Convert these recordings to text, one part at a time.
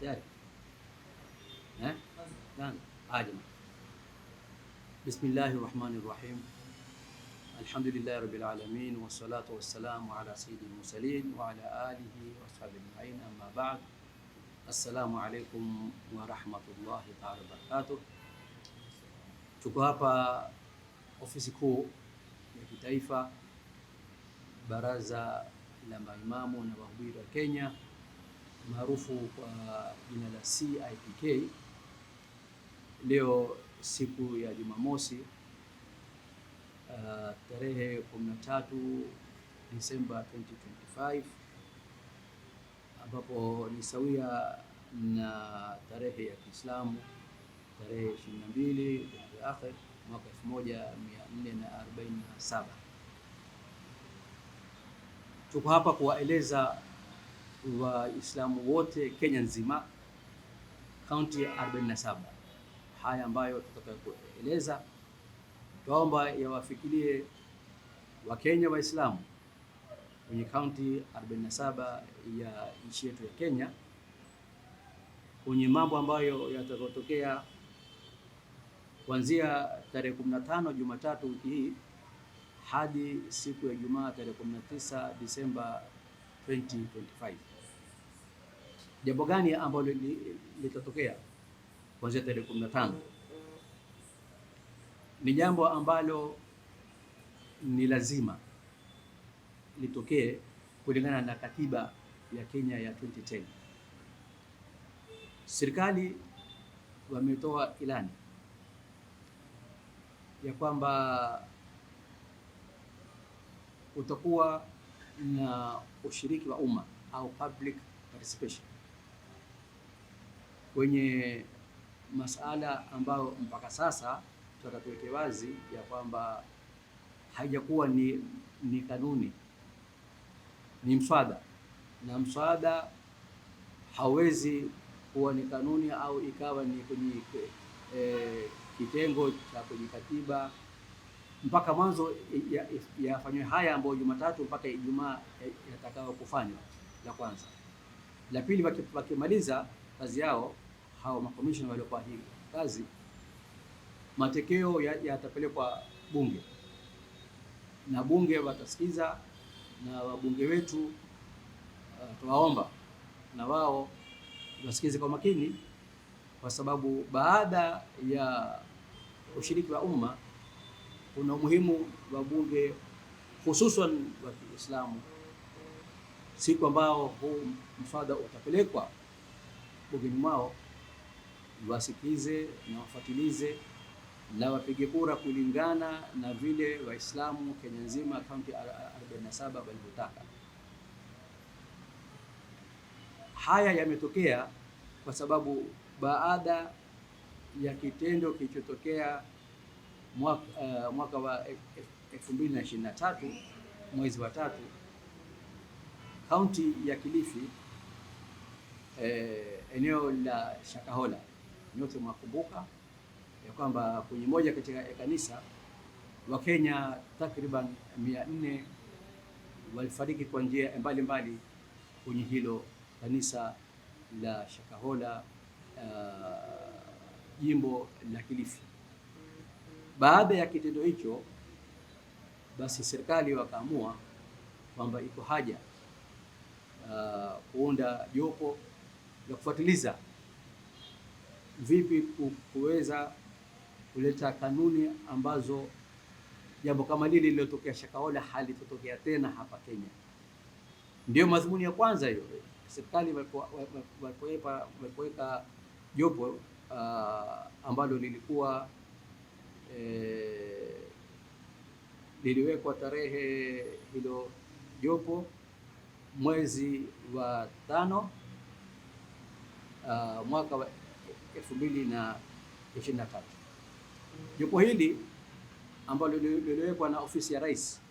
tayari dan ajma. Bismillahir Rahmanir Rahim. Alhamdulillahi Rabbil Alamin wassalatu wassalamu ala sayyidil mursalin wa ala alihi wa sahbihi ajma'in, amma ba'd. Assalamu alaikum wa rahmatullahi ta'ala barakatuh. Tuko hapa ofisi kuu ya kitaifa Baraza la Maimamu na Wahubiri wa Kenya maarufu kwa jina la CIPK. Leo siku ya Jumamosi tarehe 13 Disemba 2025, ambapo ni sawia na tarehe ya Kiislamu tarehe 22 Akhir mwaka 1447. Tuko hapa kuwaeleza Waislamu wote Kenya nzima, kaunti 47, haya ambayo tutakayoeleza tuomba yawafikirie Wakenya Waislamu kwenye kaunti 47 ya nchi yetu ya Kenya, kwenye mambo ambayo yatakayotokea kuanzia tarehe 15 Jumatatu wiki hii hadi siku ya Ijumaa tarehe 19 Disemba 2025. Jambo gani ambalo litatokea kuanzia tarehe 15? Ni jambo ambalo ni lazima litokee kulingana na katiba ya Kenya ya 2010. Serikali wametoa ilani ya kwamba utakuwa na ushiriki wa umma au public participation kwenye masala ambayo mpaka sasa tutatuweke wazi ya kwamba haijakuwa ni kanuni, ni mswada, na mswada hawezi kuwa ni kanuni au ikawa ni kwenye kitengo cha kwenye katiba mpaka mwanzo yafanywe haya ambayo Jumatatu mpaka Ijumaa yatakao kufanywa. La kwanza. La pili, wakimaliza kazi yao hao makomishona waliokuwa hii kazi, matokeo yatapelekwa bunge na bunge watasikiza, na wabunge wetu tuwaomba na wao wasikize kwa makini, kwa sababu baada ya ushiriki wa umma kuna umuhimu wa bunge hususan wa Kiislamu, siku ambao huu mswada utapelekwa bungeni mwao, wasikize na wafuatilize na wapige kura kulingana na vile Waislamu Kenya nzima kaunti 47 walivyotaka. Haya yametokea kwa sababu baada ya kitendo kilichotokea mwaka wa 2023 mwezi wa 3, kaunti ya Kilifi, eneo la Shakahola, nyote mwakumbuka ya kwamba kwenye moja katika kanisa Wakenya takriban 400 walifariki kwa njia mbalimbali kwenye hilo kanisa la Shakahola, jimbo la Kilifi. Baada ya kitendo hicho, basi serikali wakaamua kwamba iko haja kuunda jopo la kufuatiliza vipi kuweza kuleta kanuni ambazo jambo kama lile lililotokea Shakahola halitotokea tena hapa Kenya. Ndio madhumuni ya kwanza hiyo. Serikali walipoweka jopo ambalo lilikuwa liliwekwa tarehe hilo jopo mwezi wa 5 mwaka wa 2023. Jopo hili ambalo liliwekwa na ofisi ya Rais,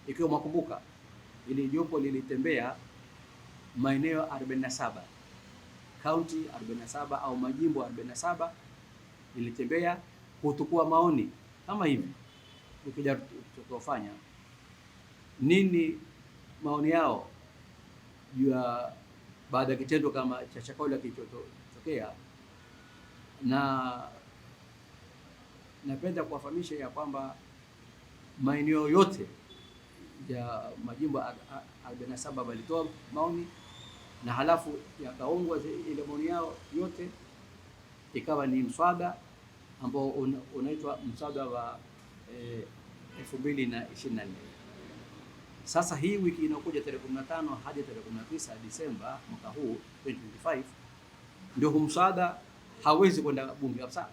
ikiwa mwakumbuka, ili jopo lilitembea maeneo 47, kaunti 47 au majimbo 47, lilitembea kutukua maoni kama hivi, ukija tutofanya nini maoni yao juu ya baada ya kitendo kama cha Chakaula kilichotokea, na napenda kuwafahamisha ya kwamba maeneo yote ya majimbo 47 walitoa maoni na halafu yakaungwa ile maoni yao yote, ikawa ni mswada ambao unaitwa mswada wa 2024. Sasa hii wiki inakuja tarehe 15 hadi tarehe 19 Disemba mwaka huu 2025, ndio mswada hawezi kwenda bunge kabisa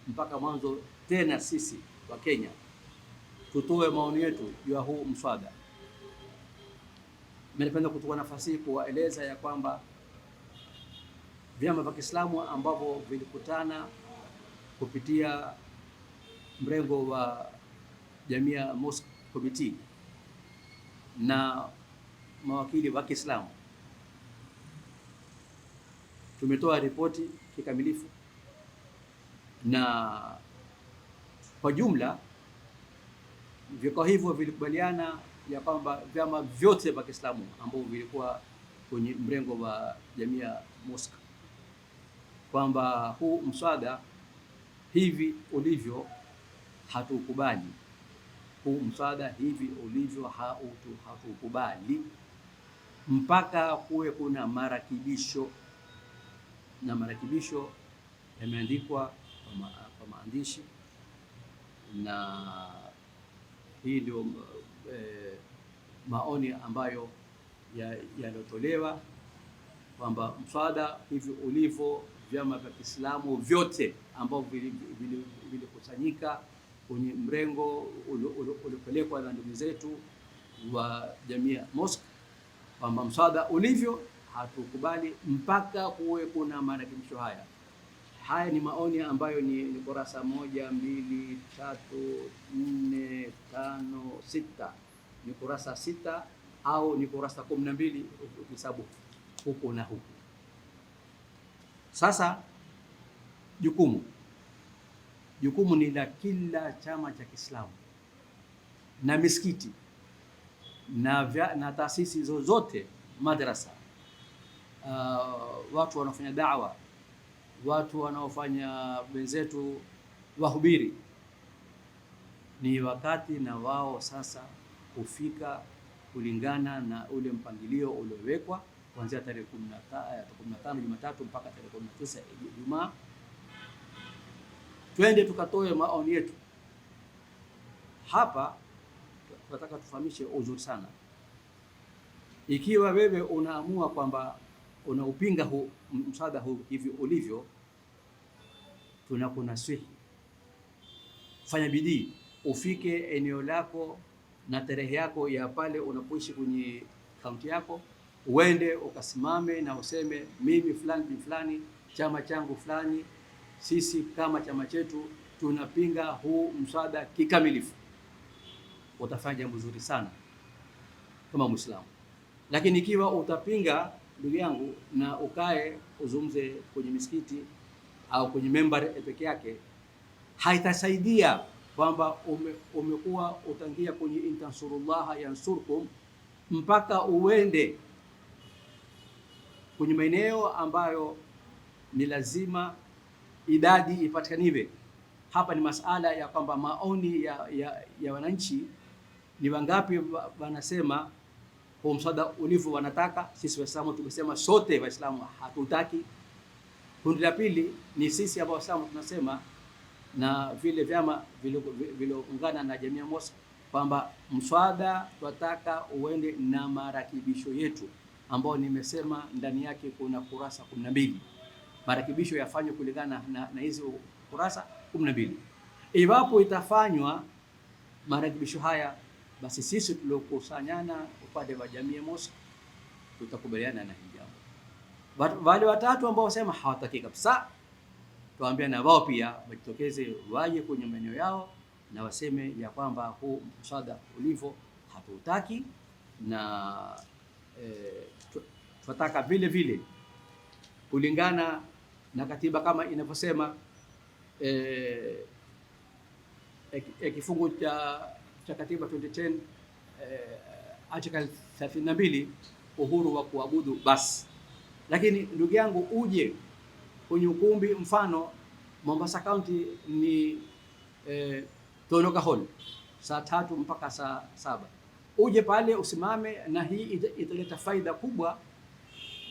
mpaka mwanzo tena sisi wa Kenya tutoe maoni yetu juu ya huu mswada. Nimependa kuchukua nafasi hii kuwaeleza ya kwamba vyama vya Kiislamu ambavyo vilikutana kupitia mrengo wa Jamia Mosque Committee na mawakili wa Kiislamu tumetoa ripoti kikamilifu, na kwa jumla vikao hivyo vilikubaliana ya kwamba vyama vyote vya Kiislamu ambavyo vilikuwa kwenye mrengo wa Jamia Mosque kwamba huu mswada hivi ulivyo hatukubali, huu mswada hivi ulivyo hatukubali mpaka kuwe kuna marakibisho, na marakibisho yameandikwa kwa maandishi, na hii ndio maoni ambayo yaliotolewa kwamba mswada hivi ulivyo, vyama vya Kiislamu vyote ambao vilikusanyika kwenye mrengo uliopelekwa na ndugu zetu wa Jamia Mosque, kwamba mswada ulivyo hatukubali mpaka kuwe kuna marekebisho haya. Haya ni maoni ambayo ni kurasa 1, 2, 3, 4, 5, 6, ni kurasa 6 au ni kurasa 12 ukihesabu huku na huku. Sasa jukumu ni la kila chama cha Kiislamu na misikiti na taasisi zozote, madrasa, watu wanaofanya da'wa, watu wanaofanya wenzetu wahubiri, ni wakati na wao sasa kufika kulingana na ule mpangilio uliowekwa kuanzia tarehe 15 Jumatatu mpaka tarehe 19 Ijumaa. Twende tukatoe maoni yetu. Hapa tunataka tufahamishe uzuri sana, ikiwa wewe unaamua kwamba unaupinga huu mswada huu hivi ulivyo, tunakunasihi fanya bidii ufike eneo lako na tarehe yako ya pale unapoishi kwenye kaunti yako, uende ukasimame na useme mimi fulani bin fulani, chama changu fulani, sisi kama chama chetu tunapinga huu mswada kikamilifu. Utafanya jambo zuri sana kama Muislamu. Lakini ikiwa utapinga, ndugu yangu, na ukae uzungumze kwenye misikiti au kwenye membari peke yake, haitasaidia kwamba umekuwa utangia kwenye intansurullah yansurkum mpaka uende kwenye maeneo ambayo ni lazima idadi ipatikaniwe. Hapa ni masala ya kwamba maoni ya wananchi ni wangapi wanasema kwa mswada ulivyo wanataka. Sisi Waislamu tumesema sote Waislamu hatutaki. Kundi la pili ni sisi ambao Waislamu tunasema, na vile vyama vilioungana na Jamia Mosque, kwamba mswada tunataka uende na marakibisho yetu ambao nimesema ndani yake kuna kurasa 12. Marakibisho yafanywe kulingana na hizo kurasa 12. Iwapo itafanywa marakibisho haya, basi sisi tuliokusanyana upande wa Jamia Mosque tutakubaliana na hili jambo. Wale watatu ambao wasema hawataki kabisa, tuambia na wao pia wajitokeze, waje kwenye maeneo yao na waseme ya kwamba huu mswada ulivyo hatutaki, na tunataka vile vile kulingana na katiba kama inavyosema kifungu cha katiba 2010 article 32, uhuru wa kuabudu basi. Lakini ndugu yangu, uje kwenye ukumbi, mfano Mombasa County ni Tonoka Hall saa 3 mpaka saa 7, uje pale usimame, na hii italeta faida kubwa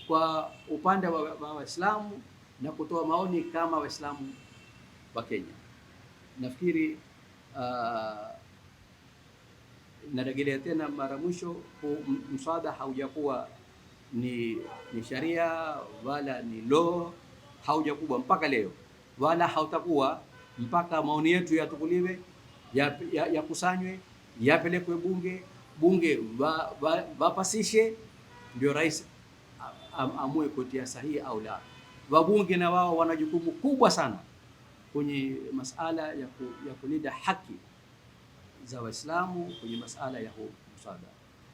kwa upande wa Waislamu na kutoa maoni kama Waislamu wa Kenya. Nafikiri narejelea tena mara mwisho, mswada haujakuwa ni sharia wala ni law, haujakuwa mpaka leo, wala hautakuwa mpaka maoni yetu yatukuliwe, yakusanywe, yapelekwe bunge wapasishe, ndio rais amue kutia sahihi au la. Wabunge na wao wana jukumu kubwa sana kwenye masala ya kulinda haki za Waislamu kwenye masala ya huu mswada.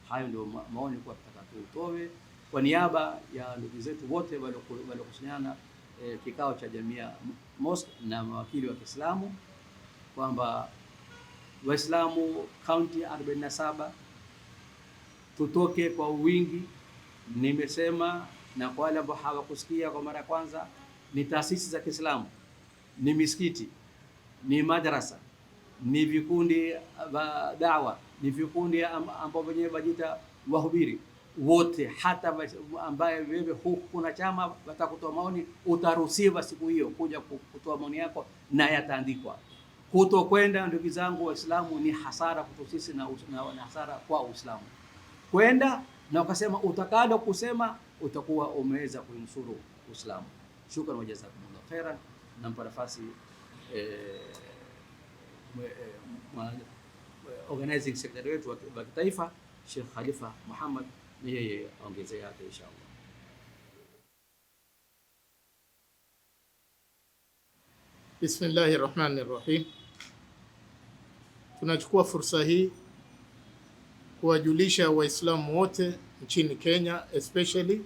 Hayo ndio maoni kwa tutaka tutoe kwa niaba ya ndugu zetu wote waliokusanyana kikao cha Jamia Mosque na mawakili wa Kiislamu, kwamba Waislamu kaunti 47 tutoke kwa wingi. Nimesema, na kwa wale ambao hawakusikia kwa mara ya kwanza, ni taasisi za Kiislamu, ni misikiti, ni madrasa, ni vikundi vya dawa, ni vikundi ambao wenyewe wajita wahubiri wote, hata ambaye wewe hukuna chama watakutoa maoni, utaruhusiwa siku hiyo kuja kutoa maoni yako na yataandikwa. Kutokwenda, ndugu zangu Waislamu, ni hasara kwetu sisi na hasara kwa Uislamu. Kwenda na ukasema utakalo kusema, utakuwa umeweza kuinusuru Uislamu. Shukran wa jazakumullah khairan. Nampa nafasi organizing secretary wetu wa kitaifa Sheikh Khalifa Muhammad, ni yeye aongeze yake inshallah. Bismillahir Rahmanir Rahim. Tunachukua fursa hii kuwajulisha Waislamu wote nchini Kenya especially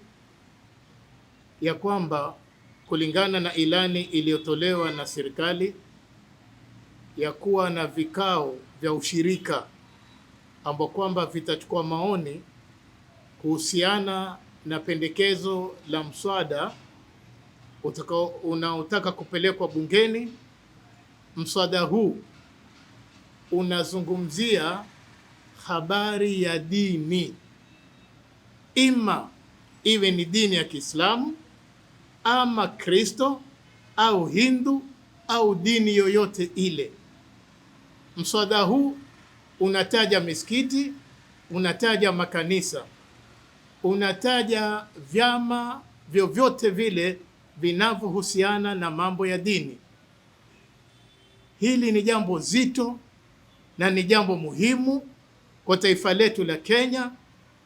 ya kwamba kulingana na ilani iliyotolewa na serikali ya kuwa na vikao vya ushirika ambao kwamba vitachukua maoni kuhusiana na pendekezo la mswada unaotaka kupelekwa bungeni. Mswada huu unazungumzia habari ya dini, ima iwe ni dini ya Kiislamu ama Kristo au Hindu au dini yoyote ile. Mswada huu unataja misikiti, unataja makanisa, unataja vyama vyovyote vile vinavyohusiana na mambo ya dini. Hili ni jambo zito na ni jambo muhimu kwa taifa letu la Kenya,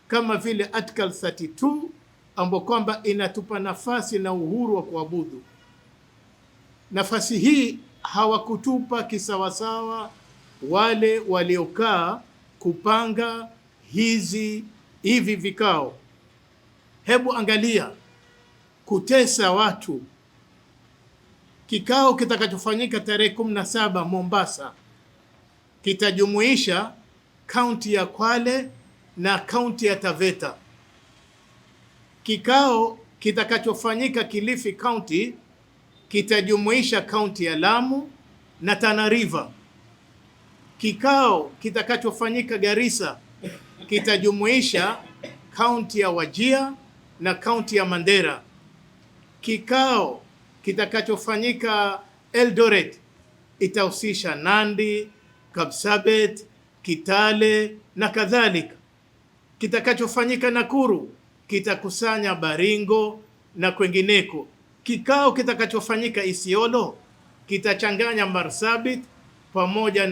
kama vile Article 32 ambapo kwamba inatupa nafasi na uhuru wa kuabudu. Nafasi hii hawakutupa kisawasawa wale waliokaa kupanga hivi vikao. Hebu angalia kutesa watu. Kikao kitakachofanyika tarehe 17 Mombasa kitajumuisha kaunti ya Kwale na kaunti ya Taveta. Kikao kitakachofanyika Kilifi County kitajumuisha kaunti ya Lamu na Tana River. Kikao kitakachofanyika Garissa kitajumuisha kaunti ya Wajir na kaunti ya Mandera. Kikao kitakachofanyika Eldoret itahusisha Nandi, Kapsabet, Kitale na kadhalika. Kitakachofanyika Nakuru kitakusanya Baringo na kwengineko. Kikao kitakachofanyika Isiolo kitachanganya Marsabit pamoja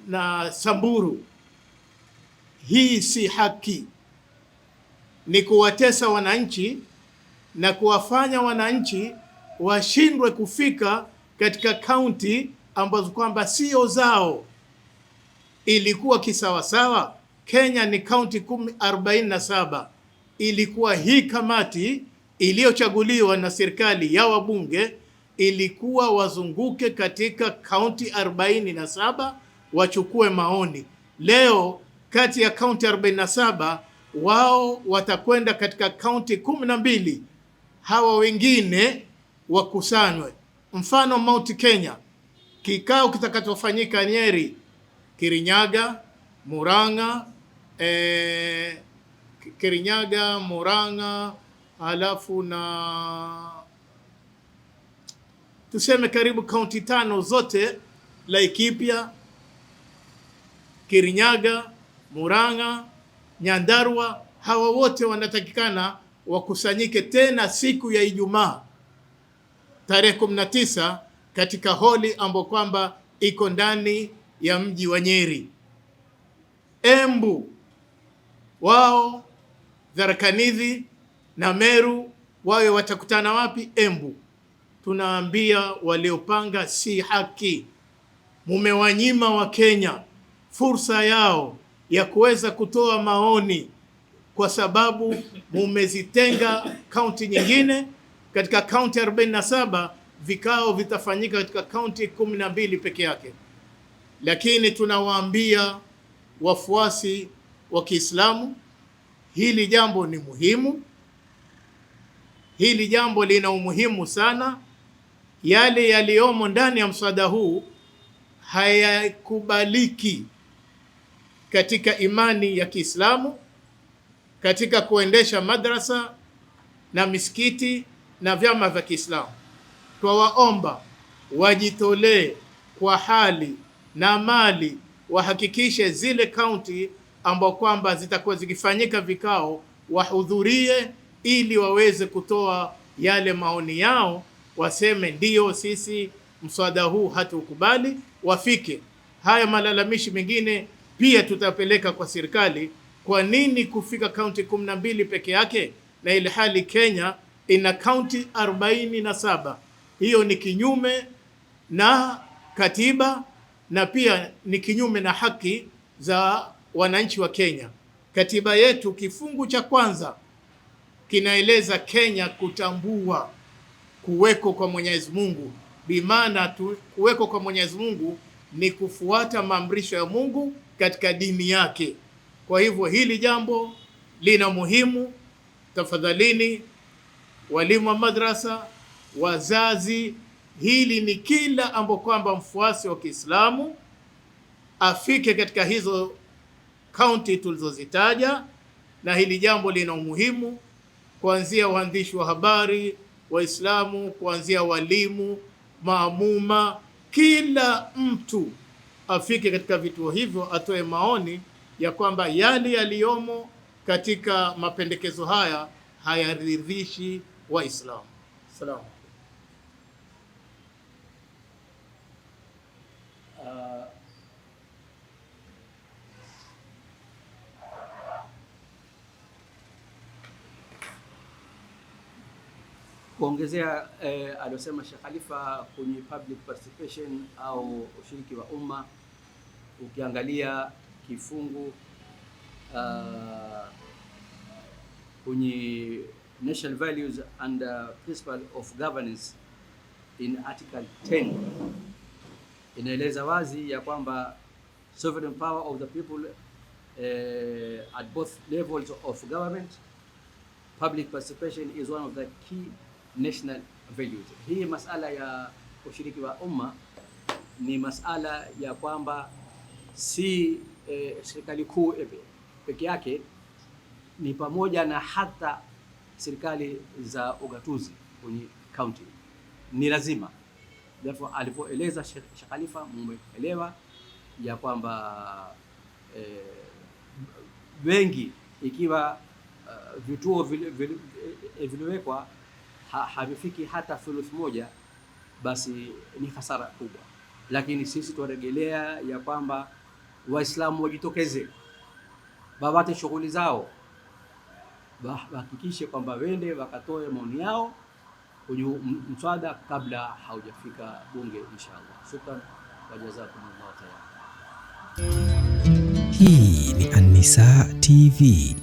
na Samburu. Hii si haki, ni kuwatesa wananchi na kuwafanya wananchi washindwe kufika katika kaunti ambazo kwamba sio zao. Ilikuwa kisawasawa, Kenya ni kaunti 47. Ilikuwa hii kamati iliyochaguliwa na serikali ya wabunge ilikuwa wazunguke katika kaunti 47 wachukue maoni. Leo kati ya kaunti 47 wao watakwenda katika kaunti 12, hawa wengine wakusanywe. Mfano Mount Kenya, kikao kitakachofanyika Nyeri, Kirinyaga, Murang'a, halafu na tuseme karibu kaunti 5 zote, Laikipia, Kirinyaga, Murang'a, Nyandarua, hawa wote wanatakikana wakusanyike tena siku ya Ijumaa tarehe 19 katika holi ambayo kwamba iko ndani ya mji wa Nyeri. Embu wao, Tharaka Nithi na Meru wawe watakutana wapi? Embu. Tunaambia waliopanga si haki. Mumewanyima wa Kenya fursa yao ya kuweza kutoa maoni, kwa sababu mumezitenga kaunti nyingine. Katika kaunti 47 vikao vitafanyika katika kaunti 12 peke yake. Lakini tunawaambia wafuasi wa Kiislamu, hili jambo ni muhimu, hili jambo lina umuhimu sana. Yale yaliyomo ndani ya mswada huu hayakubaliki katika imani ya Kiislamu, katika kuendesha madrasa na misikiti na vyama vya Kiislamu. Twawaomba wajitolee kwa hali na mali, wahakikishe zile kaunti ambao kwamba zitakuwa zikifanyika vikao wahudhurie, ili waweze kutoa yale maoni yao, waseme ndio, sisi mswada huu hatukubali, wafike. Haya malalamishi mengine pia tutapeleka kwa serikali. Kwa nini kufika kaunti 12 peke yake, na ile hali Kenya ina kaunti 47? Hiyo ni kinyume na katiba na pia ni kinyume na haki za wananchi wa Kenya. Katiba yetu kifungu cha kwanza kinaeleza Kenya kutambua kuweko kwa Mwenyezi Mungu. Bimaana kuweko kwa Mwenyezi Mungu ni kufuata maamrisho ya Mungu katika dini yake. Kwa hivyo hili jambo lina muhimu. Tafadhalini walimu wa madrasa, wazazi, hili ni kila ambapo kwamba mfuasi wa Kiislamu afike katika hizo kaunti tulizozitaja, na hili jambo lina umuhimu, kuanzia waandishi wa habari Waislamu, kuanzia walimu, maamuma, kila mtu afike katika vituo hivyo, atoe maoni ya kwamba yale yaliyomo katika mapendekezo haya hayaridhishi Waislamu. Salamu. Kuongezea aliyosema Sheikh Khalifa kwenye public participation au ushiriki wa umma, ukiangalia kifungu kwenye National Values and Principle of Governance in Article 10 inaeleza wazi ya kwamba sovereign power of the people at both levels of government, public participation is one of the key national values. Hii masala ya ushiriki wa umma ni masala ya kwamba si serikali kuu peke yake, ni pamoja na hata serikali za ugatuzi kwenye county ni lazima. Therefore alivyoeleza Sheikh Khalifa, mumeelewa ya kwamba wengi ikiwa vituo viliwekwa havifiki hata thuluthi moja, basi ni hasara kubwa. Lakini sisi tuwarejelea ya kwamba Waislamu wajitokeze, wawate shughuli zao, wahakikishe kwamba wende wakatoe maoni yao kwenye mswada kabla haujafika bunge inshallah. Shukran wa jazakumullahu khairan. Hii ni An-Nisaa TV.